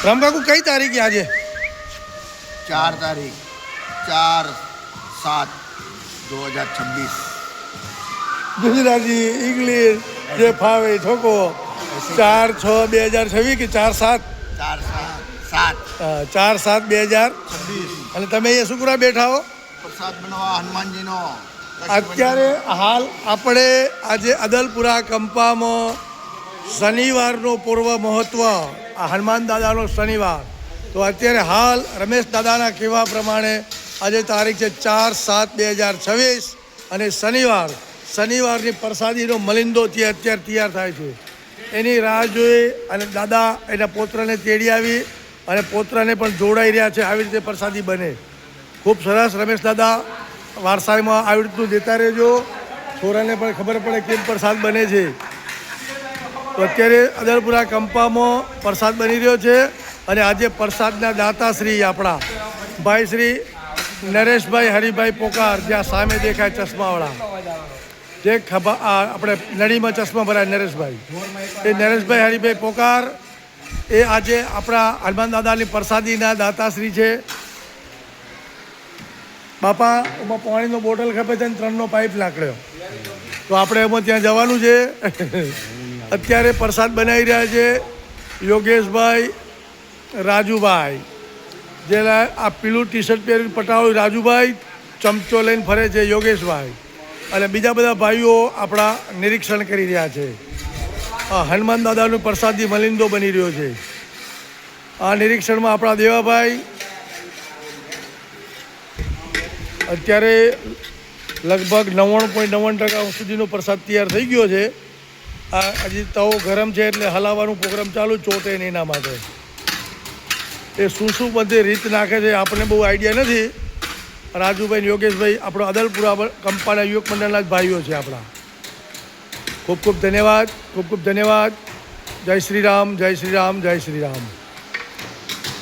રામકાકુ કઈ તારીખે આજે? 4 તારીખ 4/7/2026। ગુજરાતી ઇંગ્લિશ જે ફાવે ઠોકો। 4/6/2026 કે 4/7? 4/7/2026। અને તમે અહીંયા શું કરવા બેઠા હો? પ્રસાદ બનવા હનુમાનજીનો। અત્યારે હાલ આપણે આજે અદલપુરા કંપામાં શનિવારનો પૂર્વ મહત્વ, આ હનુમાન દાદાનો શનિવાર, તો અત્યારે હાલ રમેશ દાદાના કહેવા પ્રમાણે આજે તારીખ છે 4/7/2026 અને શનિવારની પ્રસાદીનો મલિંદો અત્યારે તૈયાર થાય છે। એની રાહ જોઈ અને દાદા એના પોત્રને તેડી આવી અને પોત્રને પણ જોડાઈ રહ્યા છે, આવી રીતે પ્રસાદી બને। ખૂબ સરસ રમેશ દાદા, વારસાઈમાં આવી રીતનું દેતા રહેજો, છોરાને પણ ખબર પડે કેમ પ્રસાદ બને છે। તો અત્યારે અદલપુરા કંપામાં પ્રસાદ બની રહ્યો છે અને આજે પ્રસાદના દાતાશ્રી આપણા ભાઈ શ્રી નરેશભાઈ હરિભાઈ પોકાર, જ્યાં સામે દેખાય ચશ્માવાળા, જે ખભા આપણે નળીમાં ચશ્મા ભરાય નરેશભાઈ, એ નરેશભાઈ હરિભાઈ પોકાર એ આજે આપણા હનુમાન દાદાની પ્રસાદીના દાતાશ્રી છે। બાપા એમાં પાણીનો બોટલ ખપે છે અને 3નો પાઇપ લાકડ્યો, તો આપણે એમાં ત્યાં જવાનું છે। અત્યારે પ્રસાદ બનાવી રહ્યા છે યોગેશભાઈ, રાજુભાઈ, જે આ પીળું ટી શર્ટ પહેરી પટાળું રાજુભાઈ, ચમચો લઈને ફરે છે યોગેશભાઈ, અને બીજા બધા ભાઈઓ આપણા નિરીક્ષણ કરી રહ્યા છે। આ હનુમાન દાદાનું પ્રસાદી મલિંદો બની રહ્યો છે। આ નિરીક્ષણમાં આપણા દેવાભાઈ અત્યારે લગભગ 99.99% સુધીનો પ્રસાદ તૈયાર થઈ ગયો છે। આ હજી તવો ગરમ છે એટલે હલાવવાનું પ્રોગ્રામ ચાલુ, ચોટે ને એના માટે એ શું બધી રીત નાખે છે આપણને બહુ આઈડિયા નથી। રાજુભાઈ યોગેશભાઈ આપણો અદલપુરા કંપાના યુવક મંડળના જ ભાઈઓ છે આપણા। ખૂબ ખૂબ ધન્યવાદ, ખૂબ ખૂબ ધન્યવાદ। જય શ્રી રામ, જય શ્રી રામ, જય શ્રી રામ।